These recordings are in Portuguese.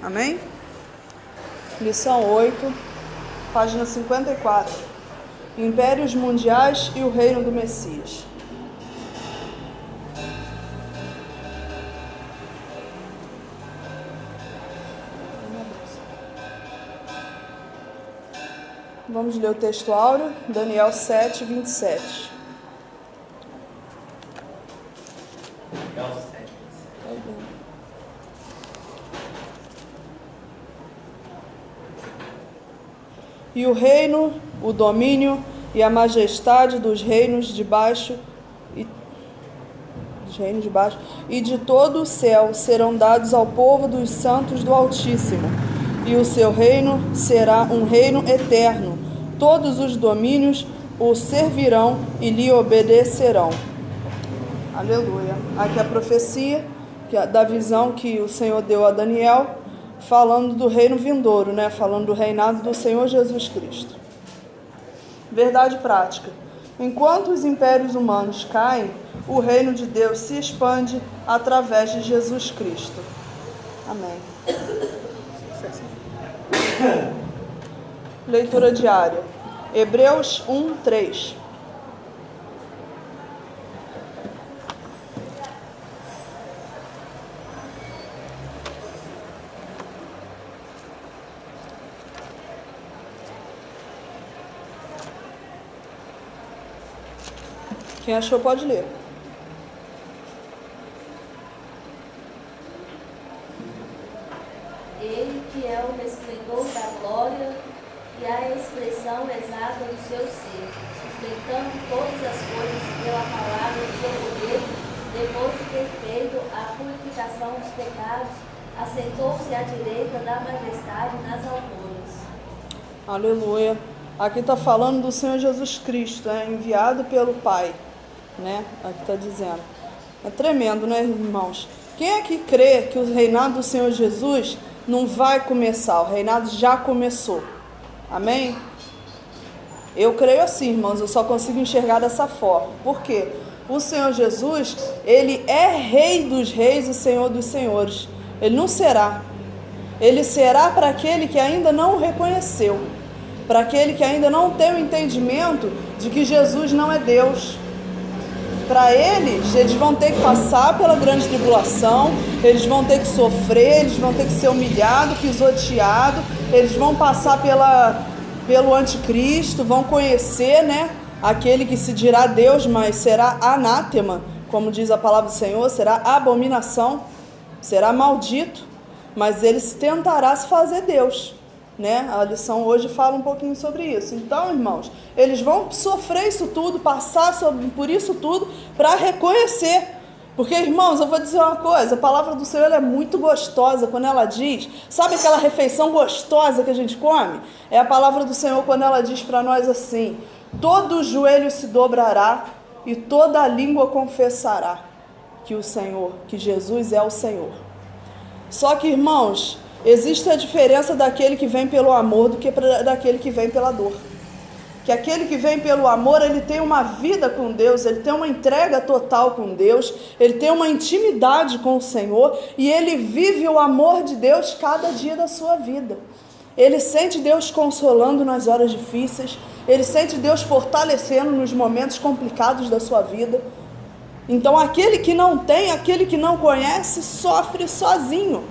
Amém? Lição 8, página 54. Impérios mundiais e o reino do Messias. Vamos ler o texto áureo, Daniel 7, 27. Daniel 7, 27. E o reino, o domínio e a majestade dos reinos de baixo e de todo o céu serão dados ao povo dos santos do Altíssimo, e o seu reino será um reino eterno. Todos os domínios o servirão e lhe obedecerão. Aleluia. Aqui a profecia da visão que o Senhor deu a Daniel, falando do reino vindouro, né? Falando do reinado do Senhor Jesus Cristo. Verdade prática. Enquanto os impérios humanos caem, o reino de Deus se expande através de Jesus Cristo. Amém. Leitura diária. Hebreus 1, 3. Quem achou pode ler. Ele que é o resplendor da glória e a expressão exata do seu ser, sustentando todas as coisas pela palavra do seu poder, depois de ter feito a purificação dos pecados, assentou-se à direita da majestade nas alturas. Aleluia. Aqui está falando do Senhor Jesus Cristo, enviado pelo Pai, né? Aqui está dizendo. É tremendo, né, irmãos? Quem é que crê que o reinado do Senhor Jesus não vai começar? O reinado já começou. Amém? Eu creio assim, irmãos. Eu só consigo enxergar dessa forma. Por quê? O Senhor Jesus, Ele é Rei dos reis e Senhor dos senhores. Ele não será. Ele será para aquele que ainda não o reconheceu. Para aquele que ainda não tem o entendimento de que Jesus não é Deus. Para eles vão ter que passar pela grande tribulação, eles vão ter que sofrer, eles vão ter que ser humilhados, pisoteados, eles vão passar pelo anticristo, vão conhecer, né, aquele que se dirá Deus, mas será anátema, como diz a palavra do Senhor, será abominação, será maldito, mas ele tentará se fazer Deus. Né? A lição hoje fala um pouquinho sobre isso. Então, irmãos, eles vão sofrer isso tudo, passar por isso tudo para reconhecer. Porque, irmãos, eu vou dizer uma coisa, a palavra do Senhor é muito gostosa quando ela diz, sabe aquela refeição gostosa que a gente come? É a palavra do Senhor quando ela diz para nós assim: todo joelho se dobrará e toda língua confessará que o Senhor, que Jesus é o Senhor. Só que, irmãos, existe a diferença daquele que vem pelo amor do que daquele que vem pela dor. Que aquele que vem pelo amor, ele tem uma vida com Deus, ele tem uma entrega total com Deus, ele tem uma intimidade com o Senhor e ele vive o amor de Deus cada dia da sua vida. Ele sente Deus consolando nas horas difíceis, ele sente Deus fortalecendo nos momentos complicados da sua vida. Então aquele que não tem, aquele que não conhece, sofre sozinho.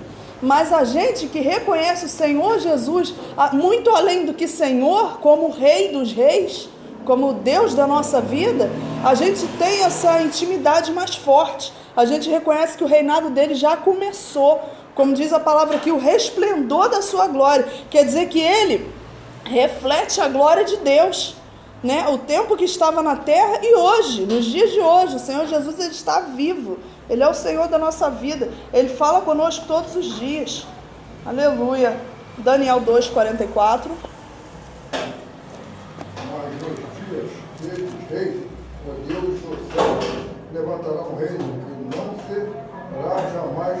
Mas a gente que reconhece o Senhor Jesus, muito além do que Senhor, como Rei dos reis, como Deus da nossa vida, a gente tem essa intimidade mais forte. A gente reconhece que o reinado dele já começou. Como diz a palavra aqui, o resplendor da sua glória. Quer dizer que ele reflete a glória de Deus. Né? O tempo que estava na terra e hoje, nos dias de hoje, o Senhor Jesus ele está vivo. Ele é o Senhor da nossa vida. Ele fala conosco todos os dias. Aleluia. Daniel 2, 44. Mas nos dias destes reis, o Deus do céu levantará um reino que não será jamais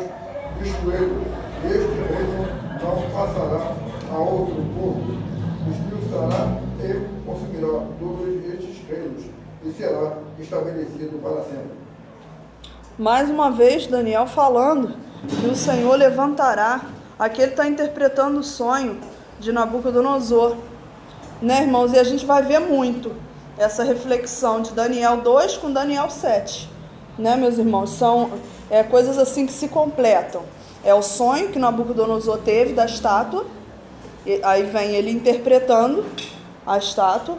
destruído. Este reino não passará a outro povo. Expulsará e consumirá todos estes reinos e será estabelecido para sempre. Mais uma vez, Daniel falando que o Senhor levantará Aqui ele está interpretando o sonho de Nabucodonosor, né, irmãos? E a gente vai ver muito essa reflexão de Daniel 2 com Daniel 7, né, meus irmãos? São coisas assim que se completam. É o sonho que Nabucodonosor teve da estátua, e aí vem ele interpretando a estátua,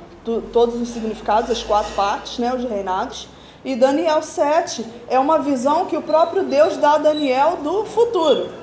todos os significados, as 4 partes, né, os reinados. E Daniel 7 é uma visão que o próprio Deus dá a Daniel do futuro.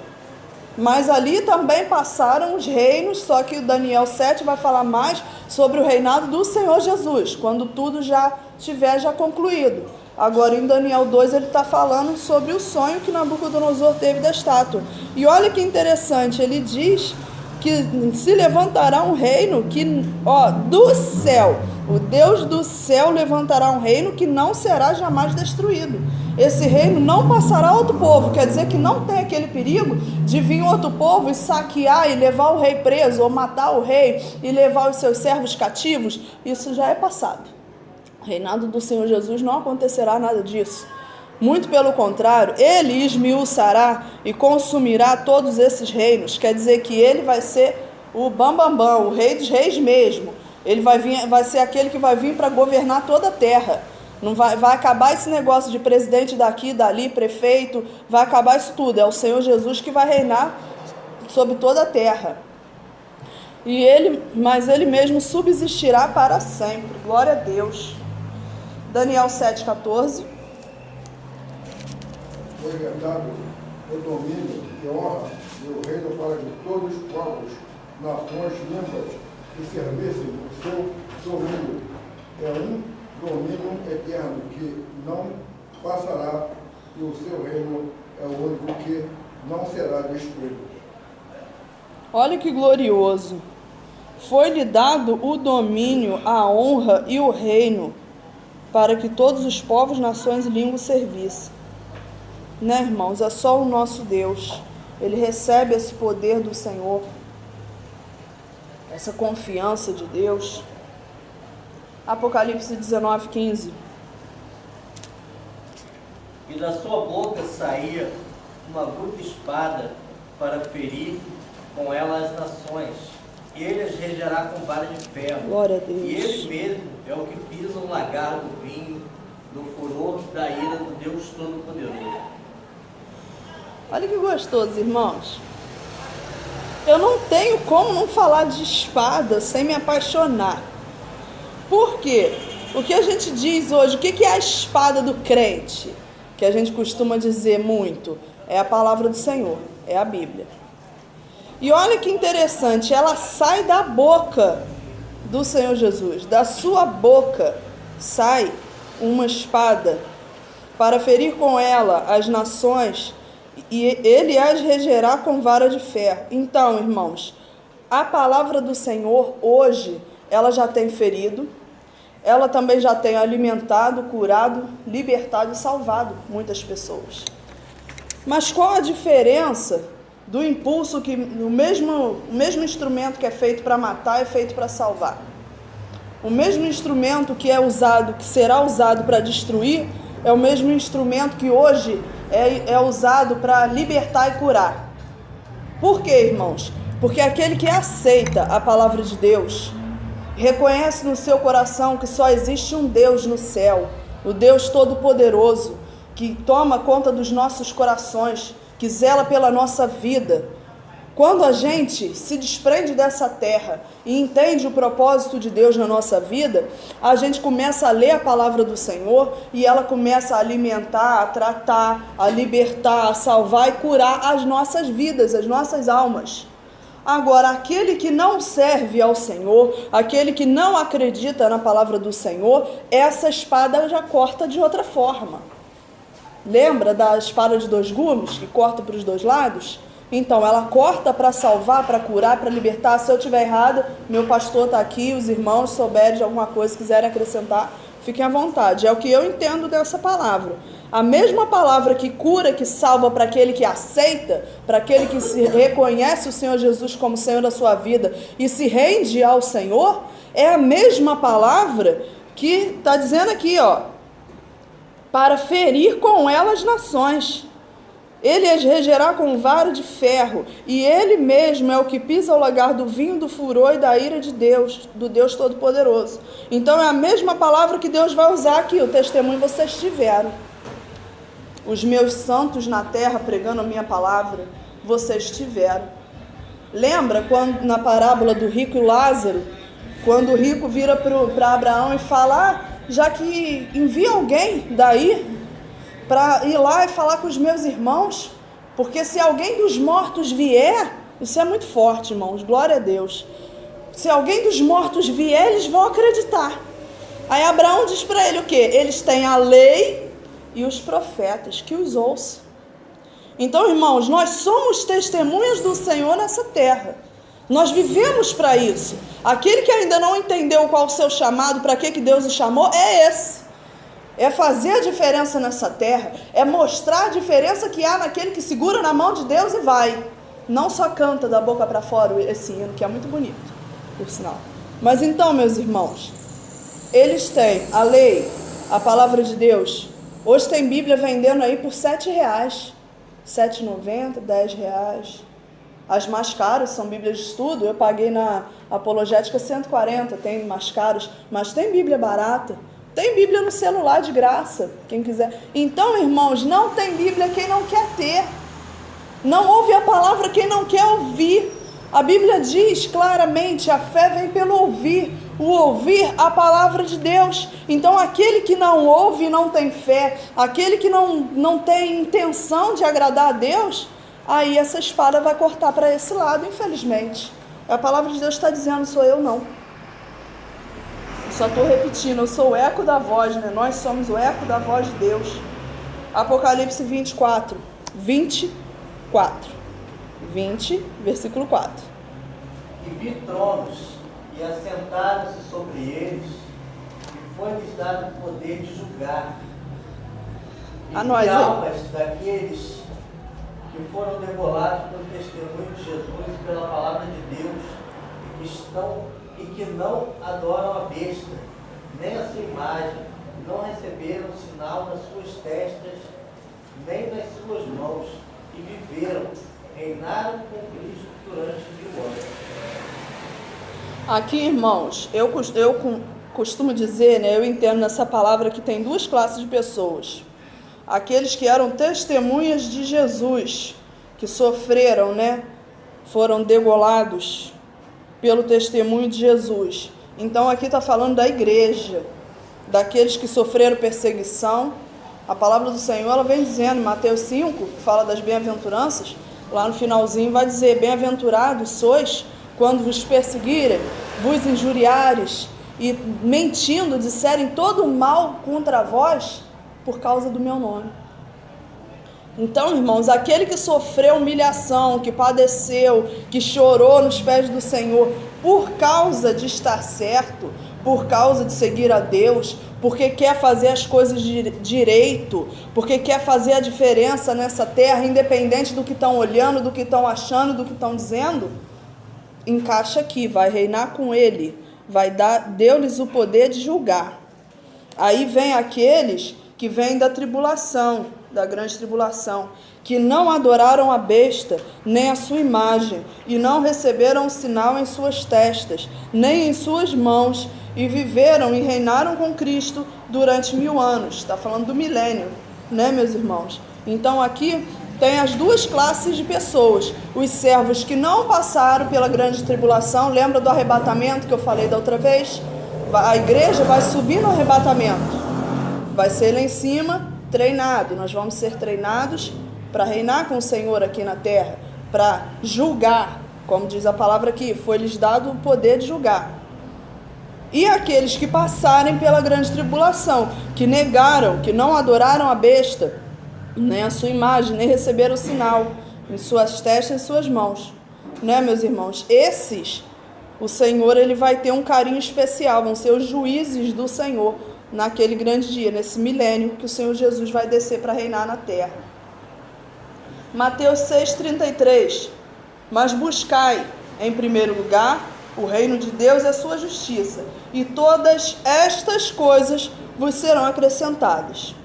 Mas ali também passaram os reinos, só que o Daniel 7 vai falar mais sobre o reinado do Senhor Jesus, quando tudo já estiver concluído. Agora em Daniel 2 ele está falando sobre o sonho que Nabucodonosor teve da estátua. E olha que interessante, ele diz que se levantará um reino que, do céu, o Deus do céu levantará um reino que não será jamais destruído. Esse reino não passará a outro povo, quer dizer que não tem aquele perigo de vir outro povo e saquear e levar o rei preso, ou matar o rei e levar os seus servos cativos. Isso já é passado. O reinado do Senhor Jesus não acontecerá nada disso. Muito pelo contrário, ele esmiuçará e consumirá todos esses reinos. Quer dizer que ele vai ser o bambambam, o rei dos reis mesmo. Ele vai ser aquele que vai vir para governar toda a terra. Não vai acabar esse negócio de presidente daqui, dali, prefeito, vai acabar isso tudo. É o Senhor Jesus que vai reinar sobre toda a terra. Mas ele mesmo subsistirá para sempre. Glória a Deus. Daniel 7,14. Foi dado o domínio e honra e o reino para que todos os povos, nações, línguas que servissem o seu domínio. É um domínio eterno que não passará e o seu reino é o único que não será destruído. Olha que glorioso. Foi-lhe dado o domínio, a honra e o reino para que todos os povos, nações e línguas servissem. Né, irmãos? É só o nosso Deus. Ele recebe esse poder do Senhor, essa confiança de Deus. Apocalipse 19:15. E da sua boca saía uma aguda espada para ferir com ela as nações. E ele as regerá com vara de ferro. Glória a Deus. E ele mesmo é o que pisa o lagar do vinho, do furor da ira do Deus Todo-Poderoso. Olha que gostoso, irmãos. Eu não tenho como não falar de espada sem me apaixonar. Por quê? O que a gente diz hoje, o que é a espada do crente? Que a gente costuma dizer muito, é a palavra do Senhor, é a Bíblia. E olha que interessante, ela sai da boca do Senhor Jesus, da sua boca sai uma espada para ferir com ela as nações, e ele as regerá com vara de ferro. Então, irmãos, a palavra do Senhor hoje, ela já tem ferido, ela também já tem alimentado, curado, libertado e salvado muitas pessoas. Mas qual a diferença do impulso que o mesmo instrumento que é feito para matar é feito para salvar? O mesmo instrumento que é usado, que será usado para destruir, é o mesmo instrumento que hoje é usado para libertar e curar. Por quê, irmãos? Porque aquele que aceita a palavra de Deus, reconhece no seu coração que só existe um Deus no céu, o Deus Todo-Poderoso, que toma conta dos nossos corações, que zela pela nossa vida. Quando a gente se desprende dessa terra e entende o propósito de Deus na nossa vida, a gente começa a ler a palavra do Senhor e ela começa a alimentar, a tratar, a libertar, a salvar e curar as nossas vidas, as nossas almas. Agora, aquele que não serve ao Senhor, aquele que não acredita na palavra do Senhor, essa espada já corta de outra forma. Lembra da espada de 2 gumes que corta para os 2 lados? Então, ela corta para salvar, para curar, para libertar. Se eu estiver errada, meu pastor está aqui, os irmãos souberem de alguma coisa, quiserem acrescentar, fiquem à vontade. É o que eu entendo dessa palavra. A mesma palavra que cura, que salva para aquele que aceita, para aquele que se reconhece o Senhor Jesus como Senhor da sua vida e se rende ao Senhor, é a mesma palavra que está dizendo aqui, para ferir com ela as nações. Ele as regerá com vara de ferro, e ele mesmo é o que pisa o lagar do vinho do furor e da ira de Deus, do Deus Todo-Poderoso. Então é a mesma palavra que Deus vai usar aqui, o testemunho vocês tiveram. Os meus santos na terra pregando a minha palavra, vocês tiveram. Lembra quando na parábola do rico e Lázaro, quando o rico vira para Abraão e fala, já que envia alguém daí para ir lá e falar com os meus irmãos, porque se alguém dos mortos vier, isso é muito forte, irmãos, glória a Deus. Se alguém dos mortos vier, eles vão acreditar. Aí Abraão diz para ele o quê? Eles têm a lei e os profetas, que os ouçam. Então, irmãos, nós somos testemunhas do Senhor nessa terra. Nós vivemos para isso. Aquele que ainda não entendeu qual o seu chamado, para que Deus o chamou, é esse. É fazer a diferença nessa terra, é mostrar a diferença que há naquele que segura na mão de Deus e vai. Não só canta da boca para fora esse hino, que é muito bonito, por sinal. Mas então, meus irmãos, eles têm a lei, a palavra de Deus. Hoje tem Bíblia vendendo aí por R$7, R$7,90, R$10. As mais caras são Bíblias de estudo. Eu paguei na Apologética R$140, tem mais caros, mas tem Bíblia barata. Tem Bíblia no celular de graça, quem quiser. Então, irmãos, não tem Bíblia quem não quer ter. Não ouve a palavra quem não quer ouvir. A Bíblia diz claramente, a fé vem pelo ouvir. O ouvir a palavra de Deus. Então, aquele que não ouve e não tem fé, aquele que não tem intenção de agradar a Deus, aí essa espada vai cortar para esse lado, infelizmente. A palavra de Deus está dizendo, sou eu não. Só estou repetindo, eu sou o eco da voz, né? Nós somos o eco da voz de Deus. Apocalipse 20, versículo 4. E vi tronos, e assentaram-se sobre eles, e foi-lhes dado o poder de julgar. E vi almas daqueles que foram degolados pelo testemunho de Jesus e pela palavra de Deus, e que não adoram a besta, nem a sua imagem, não receberam sinal nas suas testas, nem nas suas mãos, e viveram, reinaram com Cristo durante 1000 anos. Aqui, irmãos, eu costumo dizer, né, eu entendo nessa palavra que tem duas classes de pessoas. Aqueles que eram testemunhas de Jesus, que sofreram, né, foram degolados pelo testemunho de Jesus. Então aqui está falando da igreja, daqueles que sofreram perseguição. A palavra do Senhor, ela vem dizendo, em Mateus 5, que fala das bem-aventuranças, lá no finalzinho vai dizer, bem-aventurados sois quando vos perseguirem, vos injuriares e mentindo disserem todo o mal contra vós por causa do meu nome. Então, irmãos, aquele que sofreu humilhação, que padeceu, que chorou nos pés do Senhor por causa de estar certo, por causa de seguir a Deus, porque quer fazer as coisas direito, porque quer fazer a diferença nessa terra, independente do que estão olhando, do que estão achando, do que estão dizendo, encaixa aqui, vai reinar com ele, deu-lhes o poder de julgar. Aí vem aqueles que vêm da tribulação, da grande tribulação, que não adoraram a besta, nem a sua imagem, e não receberam sinal em suas testas, nem em suas mãos, e viveram e reinaram com Cristo durante 1000 anos. Está falando do milênio, né, meus irmãos? Então aqui tem as duas classes de pessoas, os servos que não passaram pela grande tribulação. Lembra do arrebatamento que eu falei da outra vez? A igreja vai subir no arrebatamento, vai ser lá em cima, treinado. Nós vamos ser treinados para reinar com o Senhor aqui na terra, para julgar, como diz a palavra aqui, foi-lhes dado o poder de julgar. E aqueles que passarem pela grande tribulação, que negaram, que não adoraram a besta, nem a sua imagem, nem receberam o sinal em suas testas e em suas mãos, né, meus irmãos? Esses, o Senhor, ele vai ter um carinho especial, vão ser os juízes do Senhor naquele grande dia, nesse milênio que o Senhor Jesus vai descer para reinar na terra. Mateus 6,33. Mas buscai, em primeiro lugar, o reino de Deus e a sua justiça, e todas estas coisas vos serão acrescentadas.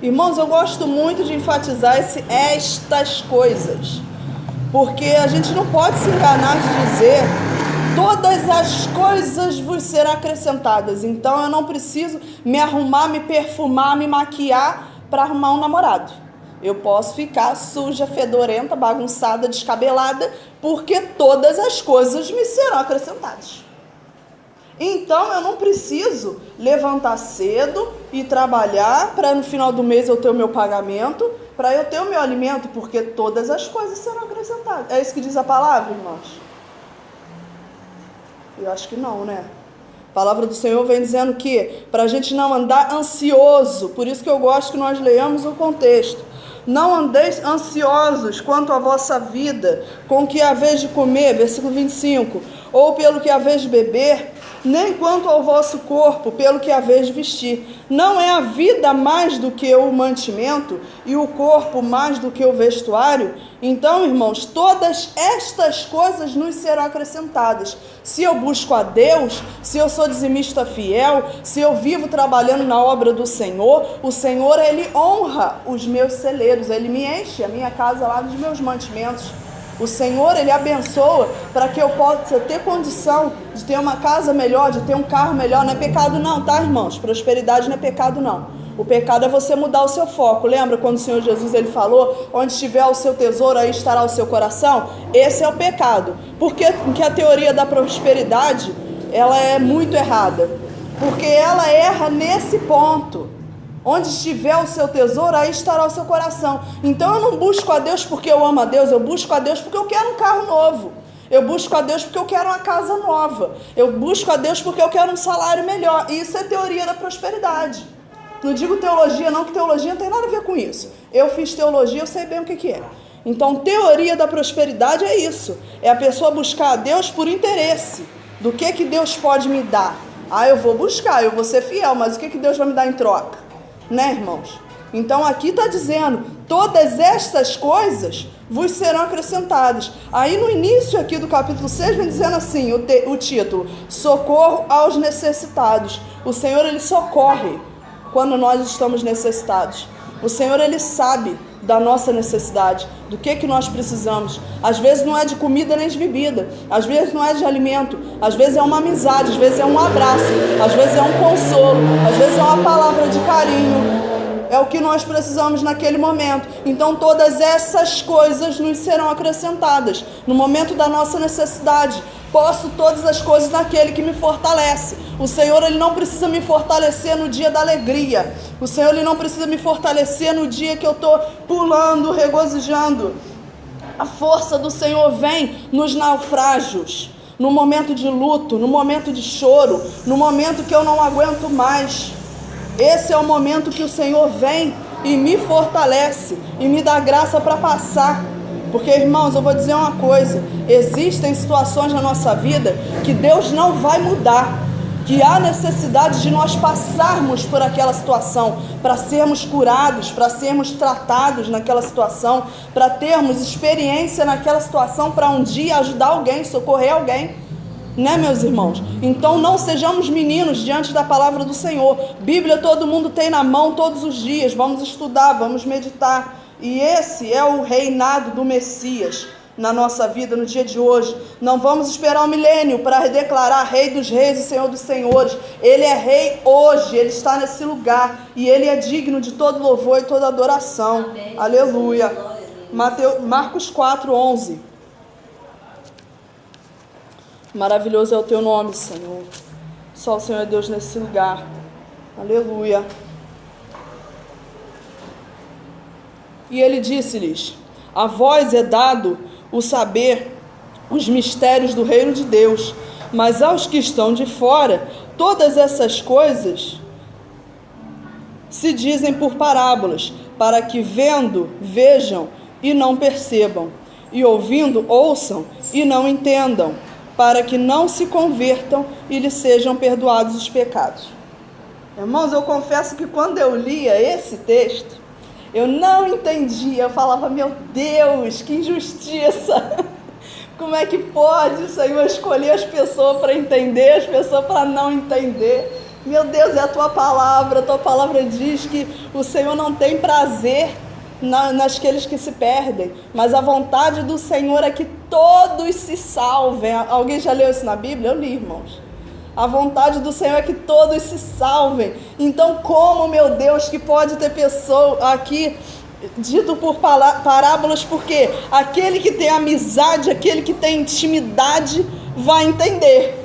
Irmãos, eu gosto muito de enfatizar estas coisas, porque a gente não pode se enganar de dizer todas as coisas vos serão acrescentadas. Então eu não preciso me arrumar, me perfumar, me maquiar para arrumar um namorado. Eu posso ficar suja, fedorenta, bagunçada, descabelada, porque todas as coisas me serão acrescentadas. Então eu não preciso levantar cedo e trabalhar para no final do mês eu ter o meu pagamento, para eu ter o meu alimento, porque todas as coisas serão acrescentadas. É isso que diz a palavra, irmãos? Eu acho que não, né? A palavra do Senhor vem dizendo que para a gente não andar ansioso, por isso que eu gosto que nós leamos o contexto. Não andeis ansiosos quanto à vossa vida, com o que haveis de comer, versículo 25, ou pelo que haveis de beber, nem quanto ao vosso corpo, pelo que haveis de vestir. Não é a vida mais do que o mantimento, e o corpo mais do que o vestuário? Então, irmãos, todas estas coisas nos serão acrescentadas. Se eu busco a Deus, se eu sou dizimista fiel, se eu vivo trabalhando na obra do Senhor, o Senhor, Ele honra os meus celeiros, Ele me enche a minha casa lá dos meus mantimentos. O Senhor, Ele abençoa para que eu possa ter condição de ter uma casa melhor, de ter um carro melhor. Não é pecado não, tá, irmãos? Prosperidade não é pecado não. O pecado é você mudar o seu foco. Lembra quando o Senhor Jesus, Ele falou, onde estiver o seu tesouro, aí estará o seu coração? Esse é o pecado. Porque a teoria da prosperidade, ela é muito errada. Porque ela erra nesse ponto. Onde estiver o seu tesouro, aí estará o seu coração. Então eu não busco a Deus porque eu amo a Deus, eu busco a Deus porque eu quero um carro novo. Eu busco a Deus porque eu quero uma casa nova. Eu busco a Deus porque eu quero um salário melhor. E isso é teoria da prosperidade. Não digo teologia não, que teologia não tem nada a ver com isso. Eu fiz teologia, eu sei bem o que é. Então teoria da prosperidade é isso. É a pessoa buscar a Deus por interesse. Do que Deus pode me dar? Ah, eu vou buscar, eu vou ser fiel, mas o que Deus vai me dar em troca? Né, irmãos? Então aqui está dizendo, todas estas coisas vos serão acrescentadas. Aí no início aqui do capítulo 6 vem dizendo assim, o título, socorro aos necessitados. O Senhor, Ele socorre quando nós estamos necessitados. O Senhor, Ele sabe da nossa necessidade, do que nós precisamos. Às vezes não é de comida nem de bebida, às vezes não é de alimento, às vezes é uma amizade, às vezes é um abraço, às vezes é um consolo, às vezes é uma palavra de carinho. É o que nós precisamos naquele momento. Então todas essas coisas nos serão acrescentadas no momento da nossa necessidade. Posso todas as coisas naquele que me fortalece. O Senhor, Ele não precisa me fortalecer no dia da alegria. O Senhor, Ele não precisa me fortalecer no dia que eu estou pulando, regozijando. A força do Senhor vem nos naufrágios, no momento de luto, no momento de choro, no momento que eu não aguento mais. Esse é o momento que o Senhor vem e me fortalece e me dá graça para passar. Porque, irmãos, eu vou dizer uma coisa, existem situações na nossa vida que Deus não vai mudar, que há necessidade de nós passarmos por aquela situação, para sermos curados, para sermos tratados naquela situação, para termos experiência naquela situação, para um dia ajudar alguém, socorrer alguém. Né, meus irmãos? Então não sejamos meninos diante da palavra do Senhor. Bíblia todo mundo tem na mão todos os dias. Vamos estudar, vamos meditar. E esse é o reinado do Messias na nossa vida no dia de hoje. Não vamos esperar o milênio para declarar Rei dos Reis e Senhor dos Senhores. Ele é Rei hoje, Ele está nesse lugar e Ele é digno de todo louvor e toda adoração. Amém. Aleluia. Marcos 4:11. Maravilhoso é o teu nome, Senhor. Só o Senhor é Deus nesse lugar. Aleluia. E ele disse-lhes: a vós é dado o saber os mistérios do reino de Deus, mas aos que estão de fora, todas essas coisas se dizem por parábolas, para que vendo, vejam e não percebam, e ouvindo, ouçam e não entendam, para que não se convertam e lhes sejam perdoados os pecados. Irmãos, eu confesso que quando eu lia esse texto, eu não entendia. Eu falava, meu Deus, que injustiça! Como é que pode o Senhor escolher as pessoas para entender, as pessoas para não entender? Meu Deus, é a tua palavra diz que o Senhor não tem prazer naqueles que se perdem, mas a vontade do Senhor é que todos se salvem. Alguém já leu isso na Bíblia? Eu li, irmãos. A vontade do Senhor é que todos se salvem. Então, como, meu Deus, que pode ter pessoa aqui dito por parábolas, porque aquele que tem amizade, aquele que tem intimidade vai entender.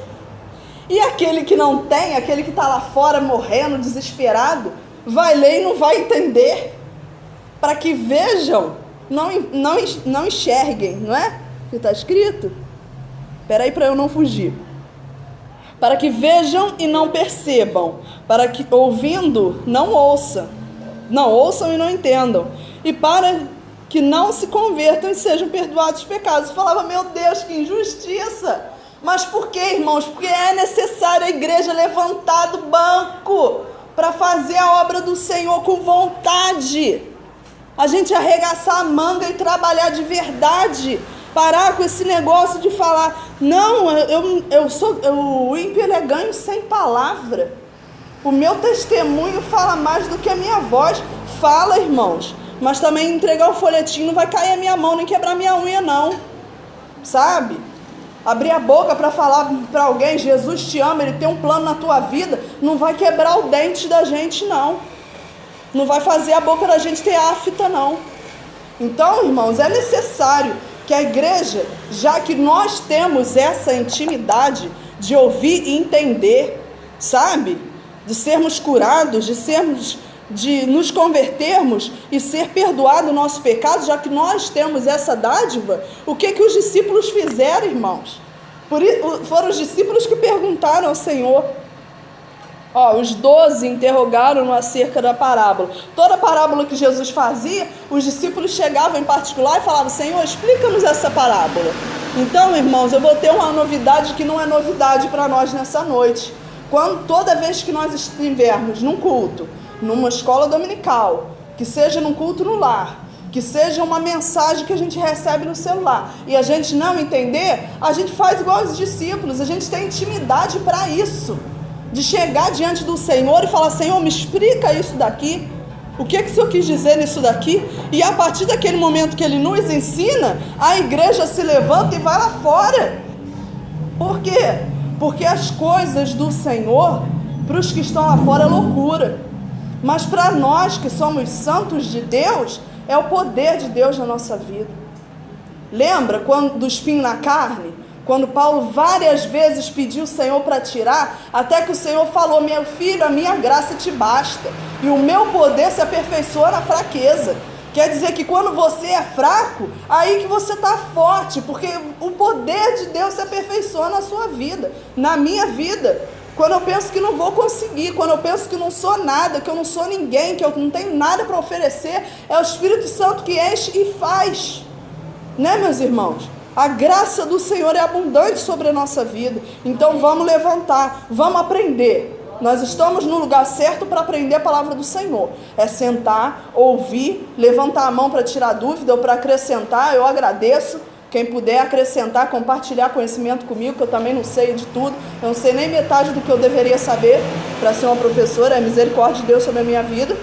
E aquele que não tem, aquele que está lá fora morrendo, desesperado, vai ler e não vai entender. Para que vejam, não enxerguem, não é? Que está escrito? Espera aí para eu não fugir. Para que vejam e não percebam, para que ouvindo não ouçam e não entendam, e para que não se convertam e sejam perdoados os pecados. Eu falava, meu Deus, que injustiça! Mas por que, irmãos? Porque é necessário a igreja levantar do banco para fazer a obra do Senhor com vontade. A gente arregaçar a manga e trabalhar de verdade. Parar com esse negócio de falar, não, o ímpio ele é ganho sem palavra. O meu testemunho fala mais do que a minha voz. Fala, irmãos, mas também entregar o folhetinho não vai cair a minha mão, nem quebrar minha unha, não. Sabe? Abrir a boca para falar para alguém, Jesus te ama, Ele tem um plano na tua vida, não vai quebrar o dente da gente, não. Não vai fazer a boca da gente ter afta, não. Então, irmãos, é necessário que a igreja, já que nós temos essa intimidade de ouvir e entender, sabe? De sermos curados, de nos convertermos e ser perdoado o nosso pecado, já que nós temos essa dádiva, o que os discípulos fizeram, irmãos? Foram os discípulos que perguntaram ao Senhor. Os 12 interrogaram-no acerca da parábola. Toda parábola que Jesus fazia, os discípulos chegavam em particular e falavam, Senhor, explica-nos essa parábola. Então, irmãos, eu vou ter uma novidade que não é novidade para nós nessa noite. Toda vez que nós estivermos num culto, numa escola dominical, que seja num culto no lar, que seja uma mensagem que a gente recebe no celular, e a gente não entender, a gente faz igual os discípulos, a gente tem intimidade para isso. De chegar diante do Senhor e falar, Senhor, me explica isso daqui, o que o Senhor quis dizer nisso daqui, e a partir daquele momento que Ele nos ensina, a igreja se levanta e vai lá fora. Por quê? Porque as coisas do Senhor, para os que estão lá fora, é loucura, mas para nós que somos santos de Deus, é o poder de Deus na nossa vida. Lembra do espinho na carne? Quando Paulo várias vezes pediu o Senhor para tirar, até que o Senhor falou, meu filho, a minha graça te basta, e o meu poder se aperfeiçoa na fraqueza. Quer dizer que quando você é fraco, aí que você está forte, porque o poder de Deus se aperfeiçoa na sua vida, na minha vida. Quando eu penso que não vou conseguir, quando eu penso que não sou nada, que eu não sou ninguém, que eu não tenho nada para oferecer, é o Espírito Santo que enche e faz. Né, meus irmãos? A graça do Senhor é abundante sobre a nossa vida. Então vamos levantar, vamos aprender. Nós estamos no lugar certo para aprender a palavra do Senhor. É sentar, ouvir, levantar a mão para tirar dúvida ou para acrescentar. Eu agradeço. Quem puder acrescentar, compartilhar conhecimento comigo, que eu também não sei de tudo. Eu não sei nem metade do que eu deveria saber para ser uma professora. É misericórdia de Deus sobre a minha vida.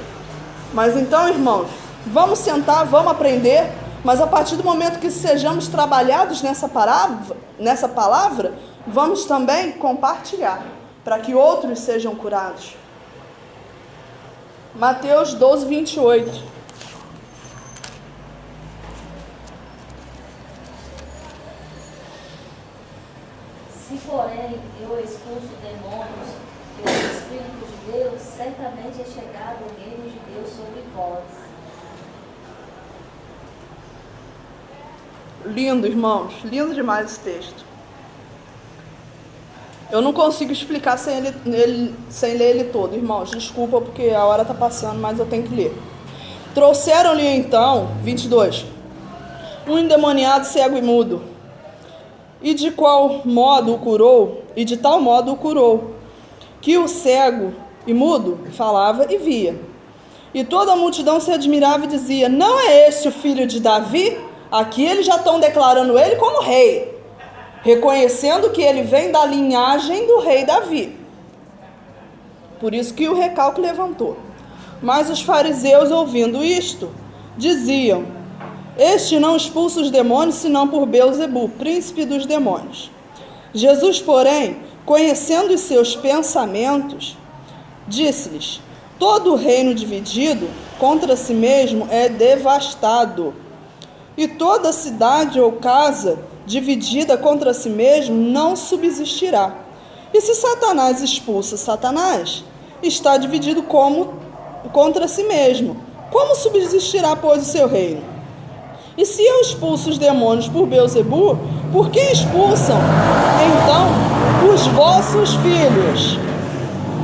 Mas então, irmãos, vamos sentar, vamos aprender. Mas a partir do momento que sejamos trabalhados nessa palavra, vamos também compartilhar, para que outros sejam curados. Mateus 12, 28. Se, porém, eu expulso demônios pelo Espírito de Deus, certamente é chegado o reino de Deus sobre vós. Lindo, irmãos, lindo demais esse texto. Eu não consigo explicar sem ler ele todo, irmãos, desculpa porque a hora está passando, mas eu tenho que ler. Trouxeram-lhe então, 22, um endemoniado cego e mudo, e de qual modo o curou, e de tal modo o curou, que o cego e mudo falava e via. E toda a multidão se admirava e dizia, não é este o filho de Davi? Aqui eles já estão declarando ele como rei, reconhecendo que ele vem da linhagem do rei Davi. Por isso que o recalque levantou. Mas os fariseus, ouvindo isto, diziam: este não expulsa os demônios, senão por Beelzebu, príncipe dos demônios. Jesus, porém, conhecendo os seus pensamentos, disse-lhes: todo reino dividido contra si mesmo é devastado, e toda cidade ou casa dividida contra si mesmo não subsistirá. E se Satanás expulsa Satanás, está dividido contra si mesmo. Como subsistirá, pois, o seu reino? E se eu expulso os demônios por Beelzebu, por que expulsam, então, os vossos filhos?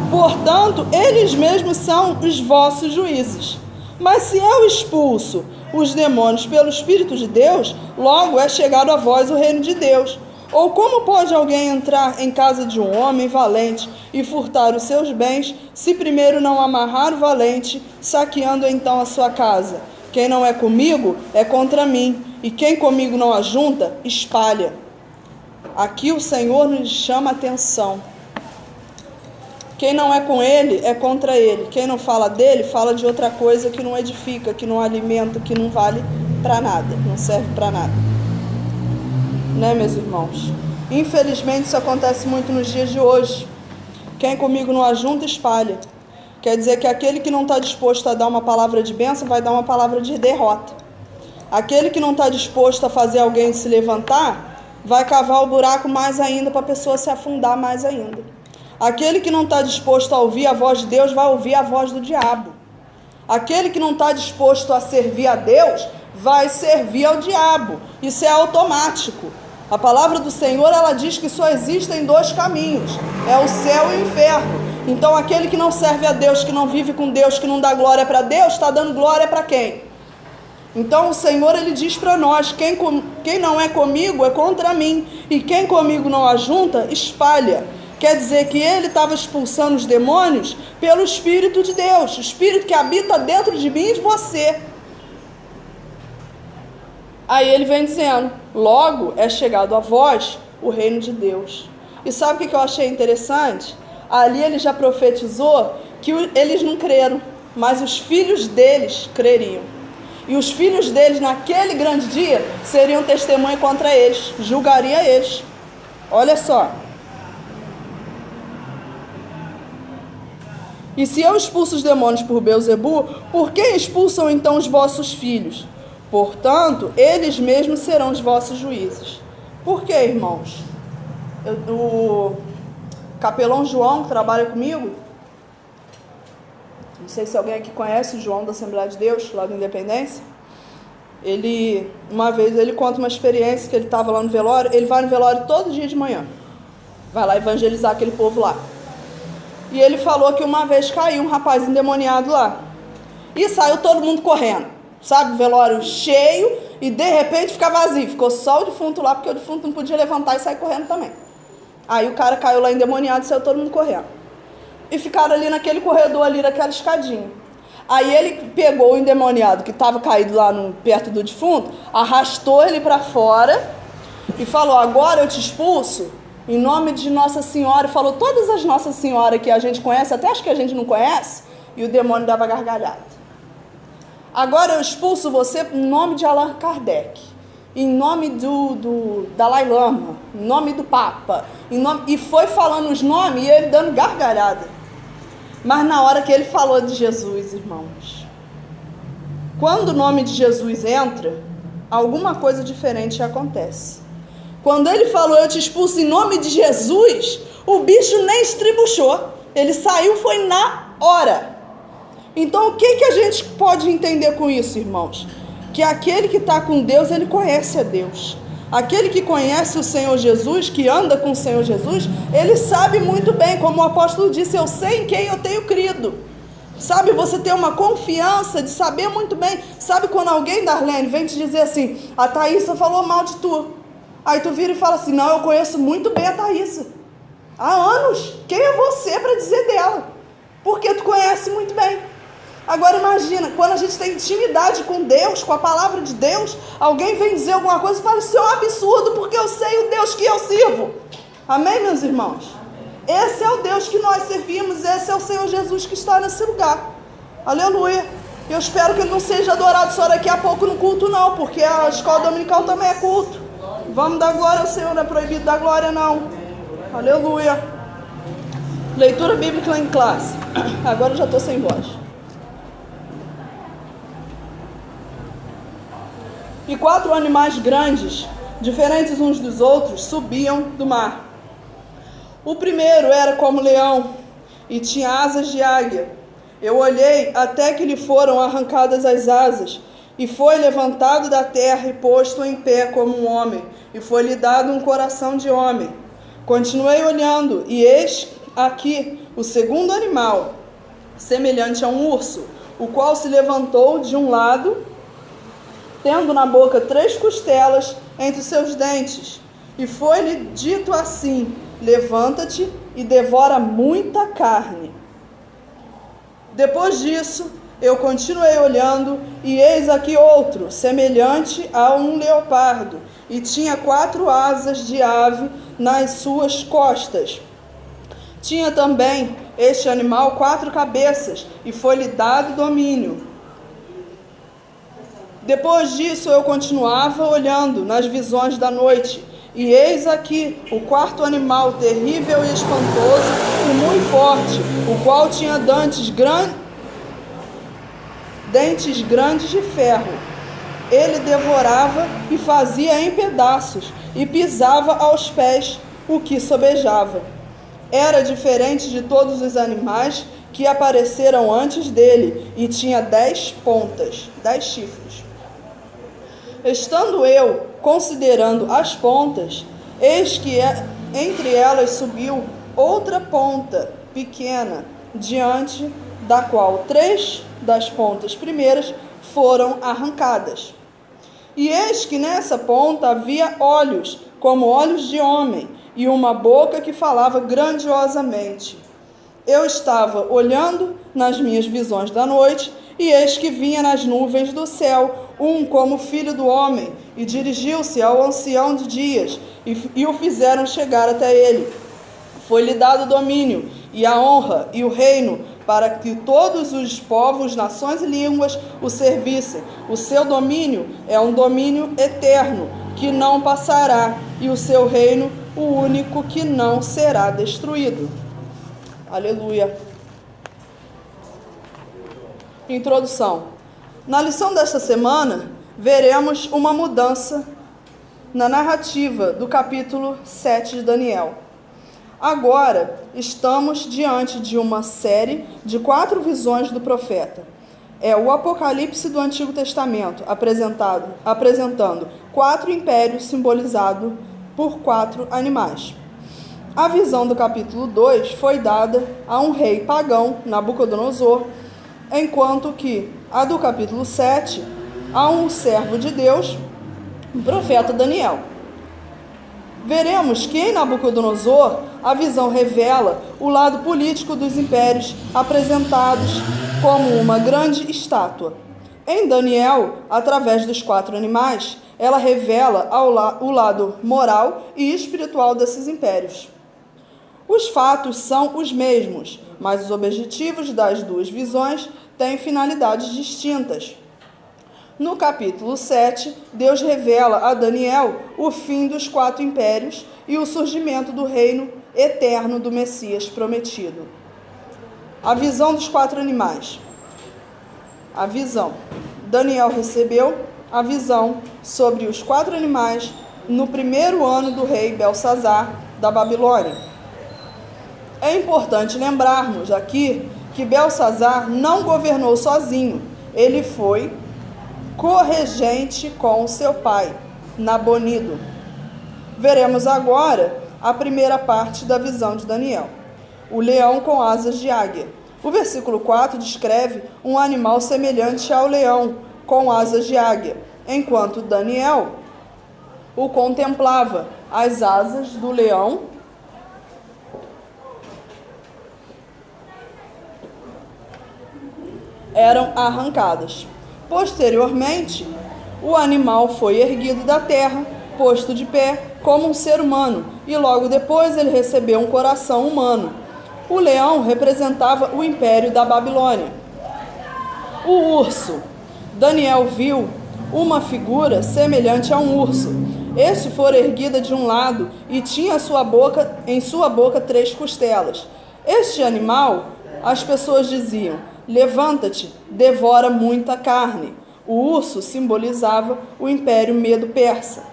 Portanto, eles mesmos são os vossos juízes. Mas se eu expulso os demônios pelo Espírito de Deus, logo é chegado a vós o reino de Deus. Ou como pode alguém entrar em casa de um homem valente e furtar os seus bens, se primeiro não amarrar o valente, saqueando então a sua casa? Quem não é comigo é contra mim, e quem comigo não ajunta, espalha. Aqui o Senhor nos chama a atenção. Quem não é com ele, é contra ele. Quem não fala dele, fala de outra coisa que não edifica, que não alimenta, que não vale para nada, não serve para nada. Né, meus irmãos? Infelizmente isso acontece muito nos dias de hoje. Quem comigo não ajunta, espalha. Quer dizer que aquele que não está disposto a dar uma palavra de bênção, vai dar uma palavra de derrota. Aquele que não está disposto a fazer alguém se levantar, vai cavar o buraco mais ainda para a pessoa se afundar mais ainda. Aquele que não está disposto a ouvir a voz de Deus, vai ouvir a voz do diabo. Aquele que não está disposto a servir a Deus, vai servir ao diabo. Isso é automático. A palavra do Senhor, ela diz que só existem dois caminhos. É o céu e o inferno. Então, aquele que não serve a Deus, que não vive com Deus, que não dá glória para Deus, está dando glória para quem? Então, o Senhor, ele diz para nós: quem não é comigo é contra mim. E quem comigo não ajunta, espalha. Quer dizer que ele estava expulsando os demônios pelo Espírito de Deus, o Espírito que habita dentro de mim e de você. Aí ele vem dizendo: logo é chegado a vós o reino de Deus. E sabe o que eu achei interessante? Ali ele já profetizou que eles não creram, mas os filhos deles creriam. E os filhos deles naquele grande dia seriam testemunha contra eles, julgaria eles. Olha só. E se eu expulso os demônios por Beelzebu, por que expulsam então os vossos filhos? Portanto, eles mesmos serão os vossos juízes. Por que, irmãos? O capelão João, que trabalha comigo, não sei se alguém aqui conhece o João da Assembleia de Deus, lá da Independência. Uma vez ele conta uma experiência que ele estava lá no velório. Ele vai no velório todo dia de manhã. Vai lá evangelizar aquele povo lá. E ele falou que uma vez caiu um rapaz endemoniado lá. E saiu todo mundo correndo. Sabe, o velório cheio e de repente fica vazio. Ficou só o defunto lá, porque o defunto não podia levantar e sair correndo também. Aí o cara caiu lá endemoniado e saiu todo mundo correndo. E ficaram ali naquele corredor ali, naquela escadinha. Aí ele pegou o endemoniado que estava caído lá perto do defunto, arrastou ele para fora e falou: agora eu te expulso em nome de Nossa Senhora. Falou todas as Nossas Senhoras que a gente conhece, até as que a gente não conhece, e o demônio dava gargalhada. Agora eu expulso você em nome de Allan Kardec, em nome do Dalai Lama, em nome do Papa, e foi falando os nomes e ele dando gargalhada. Mas na hora que ele falou de Jesus, irmãos, quando o nome de Jesus entra, alguma coisa diferente acontece. Quando ele falou: eu te expulso em nome de Jesus, o bicho nem estribuchou. Ele saiu, foi na hora. Então, o que a gente pode entender com isso, irmãos? Que aquele que está com Deus, ele conhece a Deus. Aquele que conhece o Senhor Jesus, que anda com o Senhor Jesus, ele sabe muito bem, como o apóstolo disse: eu sei em quem eu tenho crido. Sabe, você tem uma confiança de saber muito bem. Sabe quando alguém, Darlene, vem te dizer assim: a Thaísa falou mal de tu. Aí tu vira e fala assim: não, eu conheço muito bem a Thaísa. Há anos. Quem é você para dizer dela? Porque tu conhece muito bem. Agora imagina, quando a gente tem intimidade com Deus, com a palavra de Deus, alguém vem dizer alguma coisa e fala: isso é um absurdo, porque eu sei o Deus que eu sirvo. Amém, meus irmãos? Esse é o Deus que nós servimos, esse é o Senhor Jesus que está nesse lugar. Aleluia. Eu espero que ele não seja adorado só daqui a pouco no culto não, porque a escola dominical também é culto. Vamos dar glória ao Senhor, não é proibido dar glória não. Aleluia. Leitura bíblica em classe. Agora eu já estou sem voz. E 4 animais grandes, diferentes uns dos outros, subiam do mar. O primeiro era como leão e tinha asas de águia. Eu olhei até que lhe foram arrancadas as asas, e foi levantado da terra e posto em pé como um homem, e foi-lhe dado um coração de homem. Continuei olhando, e eis aqui o segundo animal, semelhante a um urso, o qual se levantou de um lado, tendo na boca 3 costelas entre os seus dentes, e foi-lhe dito assim: levanta-te e devora muita carne. Depois disso, eu continuei olhando, e eis aqui outro, semelhante a um leopardo, e tinha 4 asas de ave nas suas costas. Tinha também este animal 4 cabeças, e foi-lhe dado domínio. Depois disso, eu continuava olhando nas visões da noite, e eis aqui o 4º animal, terrível e espantoso e muito forte, o qual tinha dentes grandes de ferro. Ele devorava e fazia em pedaços, e pisava aos pés o que sobejava. Era diferente de todos os animais que apareceram antes dele, e tinha 10 pontas, 10 chifres. Estando eu considerando as pontas, eis que entre elas subiu outra ponta pequena, diante da qual 3 das pontas primeiras foram arrancadas. E eis que nessa ponta havia olhos, como olhos de homem, e uma boca que falava grandiosamente. Eu estava olhando nas minhas visões da noite, e eis que vinha nas nuvens do céu um como filho do homem, e dirigiu-se ao ancião de dias, e o fizeram chegar até ele. Foi-lhe dado domínio, e a honra, e o reino, para que todos os povos, nações e línguas o servissem. O seu domínio é um domínio eterno, que não passará, e o seu reino, o único que não será destruído. Aleluia. Introdução. Na lição desta semana, veremos uma mudança na narrativa do capítulo 7 de Daniel. Agora, estamos diante de uma série de 4 visões do profeta. É o Apocalipse do Antigo Testamento, apresentando 4 impérios simbolizados por 4 animais. A visão do capítulo 2 foi dada a um rei pagão, Nabucodonosor, enquanto que a do capítulo 7 a um servo de Deus, o profeta Daniel. Veremos que em Nabucodonosor a visão revela o lado político dos impérios apresentados como uma grande estátua. Em Daniel, através dos 4 animais, ela revela o lado moral e espiritual desses impérios. Os fatos são os mesmos, mas os objetivos das 2 visões têm finalidades distintas. No capítulo 7, Deus revela a Daniel o fim dos 4 impérios e o surgimento do reino eterno do Messias prometido. A visão dos 4 animais. A visão. Daniel recebeu a visão sobre os 4 animais no 1º ano do rei Belsazar da Babilônia. É importante lembrarmos aqui que Belsazar não governou sozinho. Ele foi corregente com seu pai, Nabonido. Veremos agora a primeira parte da visão de Daniel, o leão com asas de águia. O versículo 4 descreve um animal semelhante ao leão com asas de águia, enquanto Daniel o contemplava. As asas do leão eram arrancadas. Posteriormente, o animal foi erguido da terra, posto de pé como um ser humano, e logo depois ele recebeu um coração humano. O leão representava o império da Babilônia. O urso. Daniel viu uma figura semelhante a um urso. Este fora erguida de um lado e tinha em sua boca 3 costelas. Este animal, as pessoas diziam: levanta-te, devora muita carne. O urso simbolizava o império medo-persa.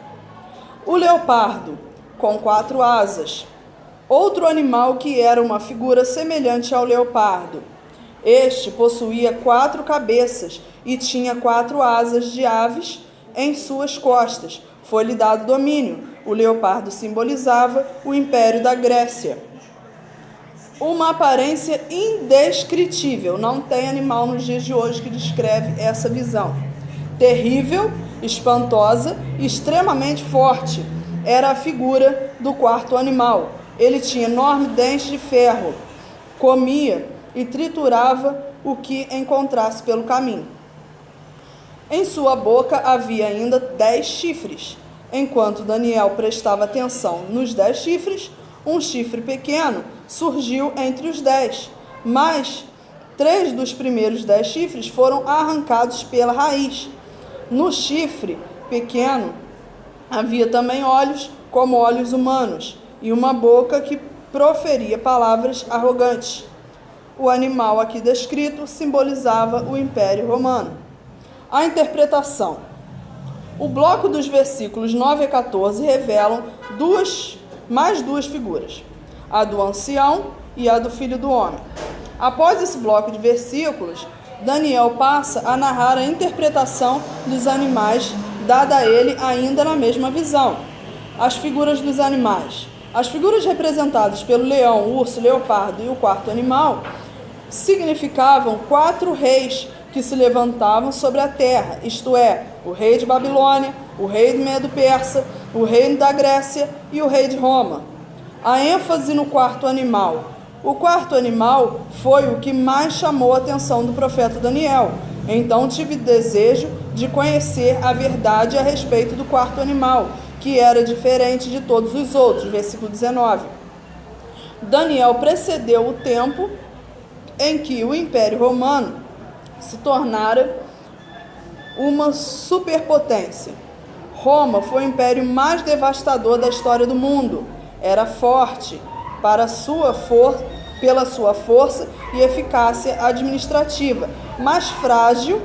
O leopardo, com 4 asas. Outro animal que era uma figura semelhante ao leopardo. Este possuía 4 cabeças e tinha 4 asas de aves em suas costas. Foi-lhe dado domínio. O leopardo simbolizava o império da Grécia. Uma aparência indescritível. Não tem animal nos dias de hoje que descreve essa visão. Terrível, espantosa e extremamente forte. Era a figura do 4º animal. Ele tinha enormes dentes de ferro. Comia e triturava o que encontrasse pelo caminho. Em sua boca havia ainda 10 chifres. Enquanto Daniel prestava atenção nos 10 chifres, um chifre pequeno surgiu entre os 10, mas 3 dos primeiros 10 chifres foram arrancados pela raiz. No chifre pequeno havia também olhos como olhos humanos e uma boca que proferia palavras arrogantes. O animal aqui descrito simbolizava o Império Romano. A interpretação. O bloco dos versículos 9 a 14 revelam mais duas figuras, a do ancião e a do filho do homem. Após esse bloco de versículos, Daniel passa a narrar a interpretação dos animais, dada a ele ainda na mesma visão. As figuras dos animais. As figuras representadas pelo leão, urso, leopardo e o 4º animal significavam 4 reis que se levantavam sobre a terra, isto é, o rei de Babilônia, o rei do Medo-Persa, o rei da Grécia e o rei de Roma. A ênfase no 4º animal. O 4º animal foi o que mais chamou a atenção do profeta Daniel. Então tive desejo de conhecer a verdade a respeito do 4º animal, que era diferente de todos os outros. Versículo 19. Daniel precedeu o tempo em que o Império Romano se tornara uma superpotência. Roma foi o império mais devastador da história do mundo. Era forte pela sua força e eficácia administrativa, mas frágil,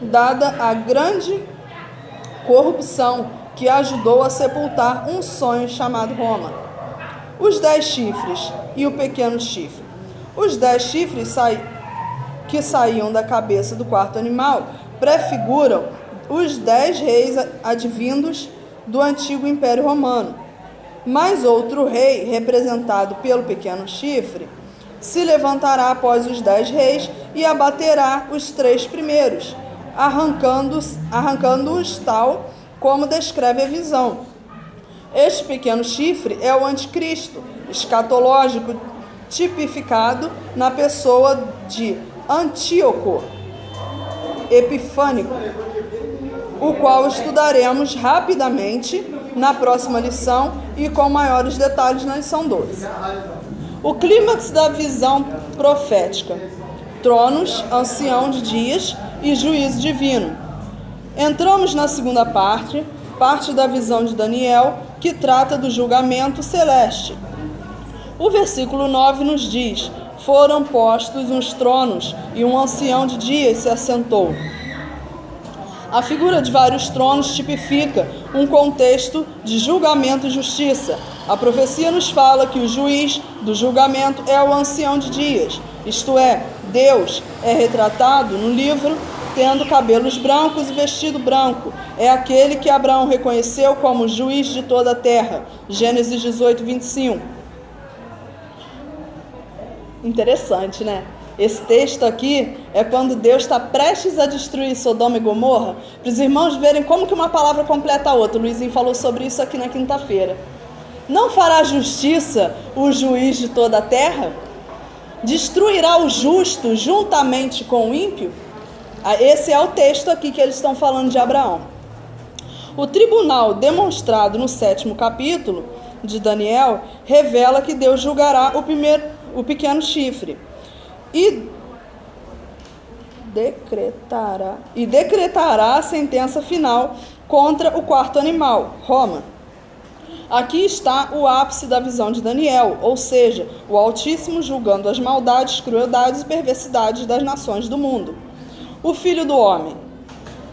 dada a grande corrupção que ajudou a sepultar um sonho chamado Roma. Os 10 chifres e o pequeno chifre. Os 10 chifres que saíam da cabeça do 4º animal prefiguram os 10 reis advindos do antigo Império Romano. Mas outro rei, representado pelo pequeno chifre, se levantará após os 10 reis e abaterá os 3 primeiros, arrancando-os tal como descreve a visão. Este pequeno chifre é o anticristo escatológico, tipificado na pessoa de Antíoco Epifânico, o qual estudaremos rapidamente na próxima lição e com maiores detalhes na lição 12. O clímax da visão profética: tronos, ancião de dias e juízo divino. Entramos na segunda parte da visão de Daniel, que trata do julgamento celeste. O versículo 9 nos diz: foram postos uns tronos e um ancião de dias se assentou. A figura de vários tronos tipifica um contexto de julgamento e justiça. A profecia nos fala que o juiz do julgamento é o ancião de dias, isto é, Deus é retratado no livro tendo cabelos brancos e vestido branco. É aquele que Abraão reconheceu como juiz de toda a terra. Gênesis 18, 25. Interessante, né? Esse texto aqui é quando Deus está prestes a destruir Sodoma e Gomorra, para os irmãos verem como que uma palavra completa a outra. O Luizinho falou sobre isso aqui na quinta-feira. Não fará justiça o juiz de toda a terra? Destruirá o justo juntamente com o ímpio? Esse é o texto aqui que eles estão falando de Abraão. O tribunal demonstrado no 7º capítulo de Daniel revela que Deus julgará o pequeno chifre e decretará a sentença final contra o 4º animal, Roma. Aqui está o ápice da visão de Daniel, ou seja, o Altíssimo julgando as maldades, crueldades e perversidades das nações do mundo. O Filho do Homem.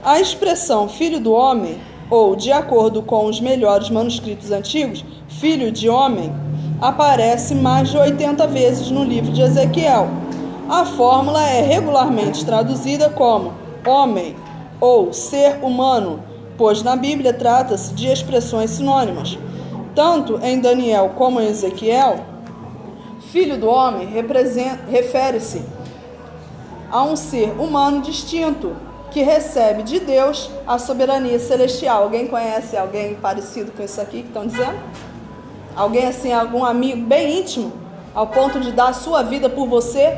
A expressão Filho do Homem, ou, de acordo com os melhores manuscritos antigos, Filho de Homem, aparece mais de 80 vezes no livro de Ezequiel. A fórmula é regularmente traduzida como homem ou ser humano, pois na Bíblia trata-se de expressões sinônimas. Tanto em Daniel como em Ezequiel, Filho do Homem refere-se a um ser humano distinto, que recebe de Deus a soberania celestial. Alguém conhece alguém parecido com isso aqui que estão dizendo? Alguém assim, algum amigo bem íntimo, ao ponto de dar a sua vida por você,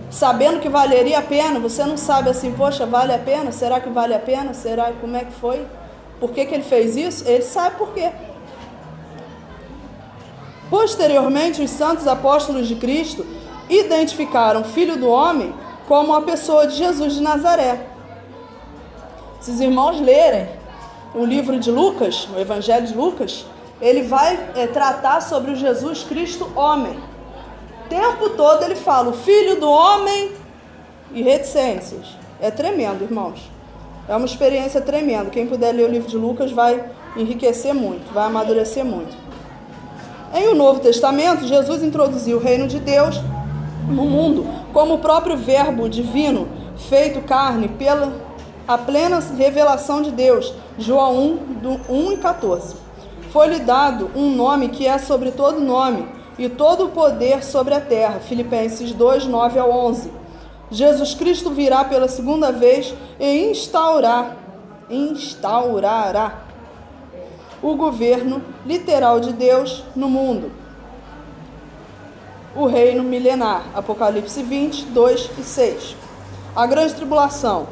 sabendo que valeria a pena? Você não sabe assim, poxa, vale a pena? Será que vale a pena? Será? Como é que foi? Por que ele fez isso? Ele sabe por quê. Posteriormente, os santos apóstolos de Cristo identificaram o Filho do Homem como a pessoa de Jesus de Nazaré. Se os irmãos lerem o livro de Lucas, o Evangelho de Lucas, ele vai tratar sobre o Jesus Cristo homem. O tempo todo ele fala o Filho do Homem e reticências. É tremendo, irmãos. É uma experiência tremenda. Quem puder ler o livro de Lucas vai enriquecer muito, vai amadurecer muito. Em o Novo Testamento, Jesus introduziu o reino de Deus no mundo como o próprio verbo divino, feito carne pela a plena revelação de Deus. João 1:14. Foi-lhe dado um nome que é sobre todo nome, e todo o poder sobre a terra. Filipenses 2:9-11. Jesus Cristo virá pela segunda vez e instaurará o governo literal de Deus no mundo. O reino milenar. Apocalipse 20:2-6. A grande tribulação.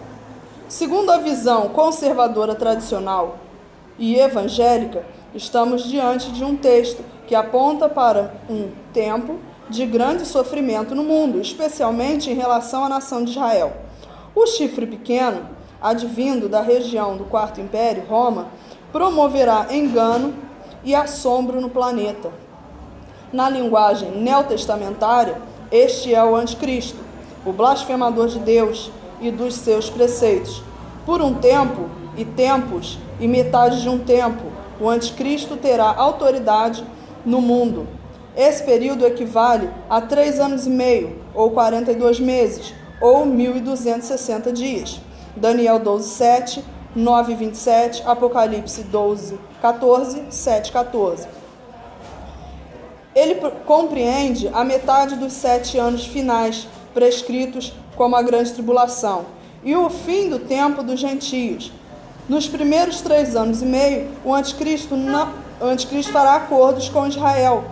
Segundo a visão conservadora tradicional e evangélica, estamos diante de um texto que aponta para um tempo de grande sofrimento no mundo, especialmente em relação à nação de Israel. O chifre pequeno, advindo da região do Quarto Império, Roma, promoverá engano e assombro no planeta. Na linguagem neotestamentária, este é o anticristo, o blasfemador de Deus e dos seus preceitos. Por um tempo e tempos e metade de um tempo, o anticristo terá autoridade no mundo. Esse período equivale a 3 anos e meio, ou 42 meses, ou 1.260 dias. Daniel 12:7, 9:27, Apocalipse 12:14, 7:14. Ele compreende a metade dos 7 anos finais, prescritos como a grande tribulação, e o fim do tempo dos gentios. Nos primeiros 3 anos e meio, o anticristo fará acordos com Israel,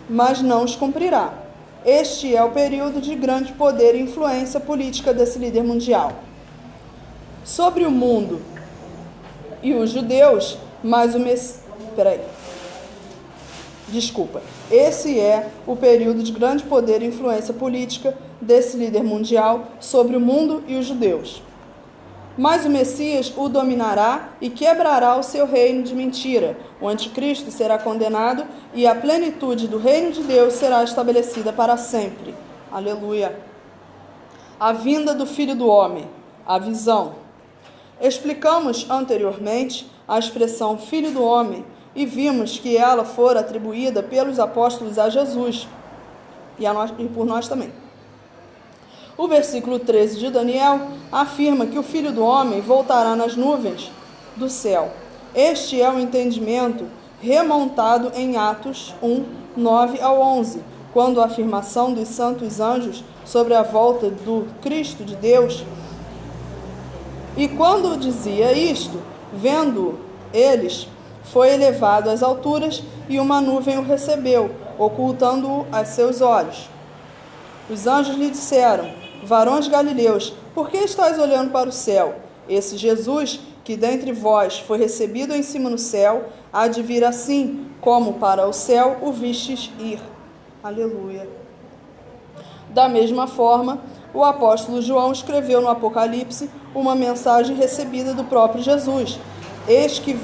mas não os cumprirá. Este é o período de grande poder e influência política desse líder mundial. Sobre o mundo e os judeus, Esse é o período de grande poder e influência política desse líder mundial sobre o mundo e os judeus. Mas o Messias o dominará e quebrará o seu reino de mentira. O anticristo será condenado e a plenitude do reino de Deus será estabelecida para sempre. Aleluia. A vinda do Filho do Homem, a visão. Explicamos anteriormente a expressão Filho do Homem e vimos que ela fora atribuída pelos apóstolos a Jesus e por nós também. O versículo 13 de Daniel afirma que o Filho do Homem voltará nas nuvens do céu. Este é o entendimento remontado em Atos 1, 9-11, quando a afirmação dos santos anjos sobre a volta do Cristo de Deus. E quando dizia isto, vendo eles, foi elevado às alturas e uma nuvem o recebeu, ocultando-o a seus olhos. Os anjos lhe disseram: varões galileus, por que estáis olhando para o céu? Esse Jesus que dentre vós foi recebido em cima no céu, há de vir assim, como para o céu o vistes ir. Aleluia. Da mesma forma, o apóstolo João escreveu no Apocalipse uma mensagem recebida do próprio Jesus. Eis que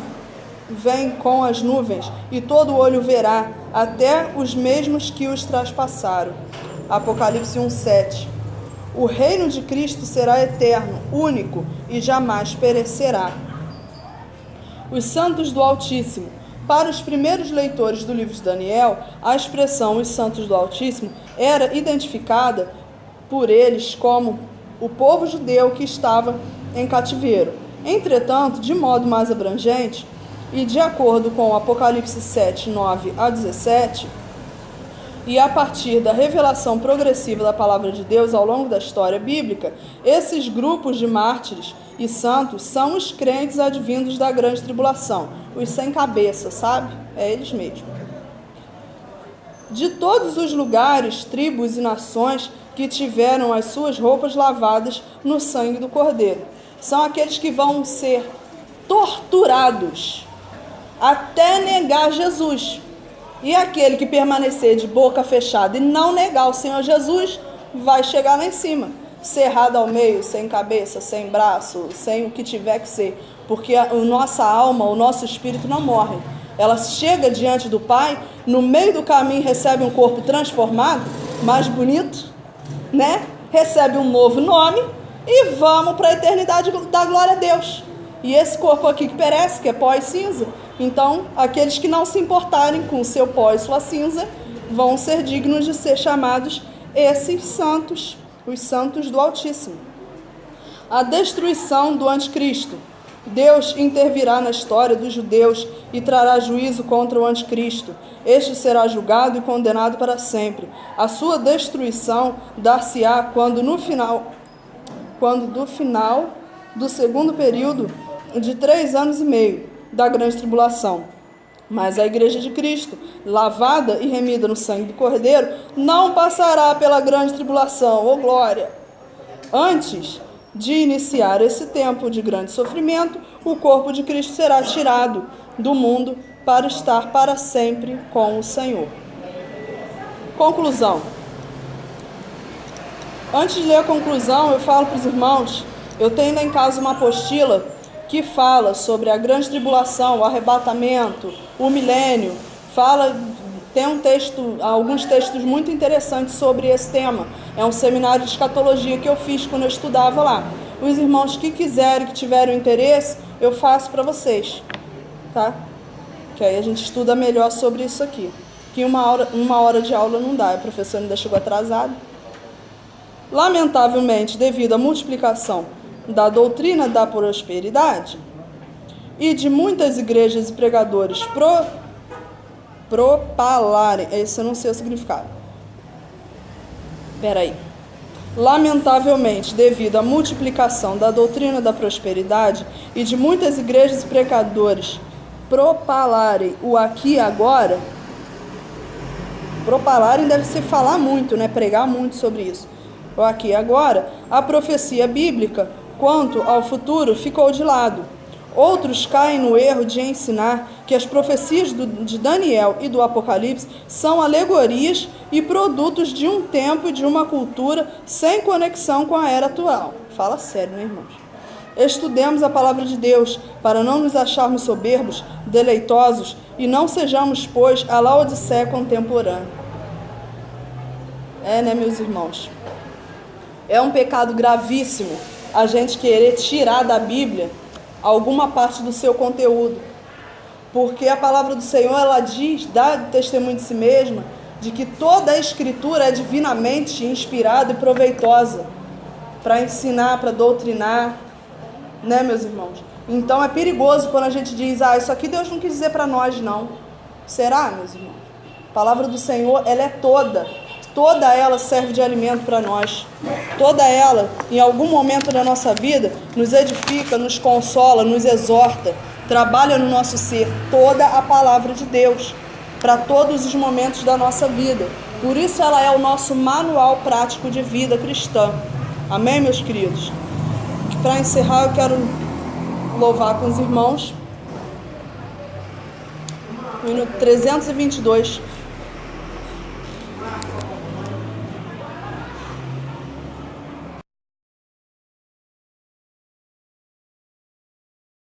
vem com as nuvens, e todo olho verá, até os mesmos que os traspassaram. Apocalipse 1:7. O reino de Cristo será eterno, único e jamais perecerá. Os santos do Altíssimo. Para os primeiros leitores do livro de Daniel, a expressão os santos do Altíssimo era identificada por eles como o povo judeu que estava em cativeiro. Entretanto, de modo mais abrangente, e de acordo com o Apocalipse 7, 9 a 17, e a partir da revelação progressiva da palavra de Deus ao longo da história bíblica, esses grupos de mártires e santos são os crentes advindos da grande tribulação, os sem cabeça, sabe? É eles mesmos. De todos os lugares, tribos e nações que tiveram as suas roupas lavadas no sangue do Cordeiro. São aqueles que vão ser torturados até negar Jesus. E aquele que permanecer de boca fechada e não negar o Senhor Jesus, vai chegar lá em cima, cerrado ao meio, sem cabeça, sem braço, sem o que tiver que ser, porque a nossa alma, o nosso espírito não morre. Ela chega diante do Pai, no meio do caminho recebe um corpo transformado, mais bonito, né? Recebe um novo nome e vamos para a eternidade da glória a Deus. E esse corpo aqui que perece, que é pó e cinza, então aqueles que não se importarem com o seu pó e sua cinza vão ser dignos de ser chamados esses santos, os santos do Altíssimo. A destruição do anticristo. Deus intervirá na história dos judeus e trará juízo contra o anticristo. Este será julgado e condenado para sempre. A sua destruição dar-se-á quando do final do segundo período de 3 anos e meio da grande tribulação. Mas a igreja de Cristo, lavada e remida no sangue do Cordeiro, não passará pela grande tribulação, ô glória! Antes de iniciar esse tempo de grande sofrimento, o corpo de Cristo será tirado do mundo para estar para sempre com o Senhor. Conclusão. Antes de ler a conclusão, eu falo para os irmãos, eu tenho lá em casa uma apostila que fala sobre a grande tribulação, o arrebatamento, o milênio. Tem alguns textos muito interessantes sobre esse tema. É um seminário de escatologia que eu fiz quando eu estudava lá. Os irmãos que quiserem, que tiverem interesse, eu faço para vocês, tá? Que aí a gente estuda melhor sobre isso aqui. Que uma hora de aula não dá, o professor ainda chegou atrasado. Lamentavelmente, devido à multiplicação da doutrina da prosperidade e de muitas igrejas e pregadores propalarem, esse eu não sei o significado. Lamentavelmente, devido à multiplicação da doutrina da prosperidade e de muitas igrejas e pregadores propalarem o aqui e agora, propalarem deve ser falar muito, né? Pregar muito sobre isso. O aqui e agora, a profecia bíblica quanto ao futuro ficou de lado. Outros caem no erro de ensinar que as profecias de Daniel e do Apocalipse são alegorias e produtos de um tempo e de uma cultura sem conexão com a era atual. Fala sério, né, irmãos? Estudemos a palavra de Deus para não nos acharmos soberbos, deleitosos e não sejamos, pois, a Laodiceia contemporânea. Né, meus irmãos? É um pecado gravíssimo a gente querer tirar da Bíblia alguma parte do seu conteúdo, porque a palavra do Senhor, ela diz, dá testemunho de si mesma, de que toda a Escritura é divinamente inspirada e proveitosa para ensinar, para doutrinar, né, meus irmãos? Então é perigoso quando a gente diz, isso aqui Deus não quis dizer para nós, não. Será, meus irmãos? A palavra do Senhor, ela é toda ela serve de alimento para nós. Toda ela, em algum momento da nossa vida, nos edifica, nos consola, nos exorta, trabalha no nosso ser. Toda a palavra de Deus, para todos os momentos da nossa vida. Por isso ela é o nosso manual prático de vida cristã. Amém, meus queridos? Para encerrar, eu quero louvar com os irmãos. O hino 322.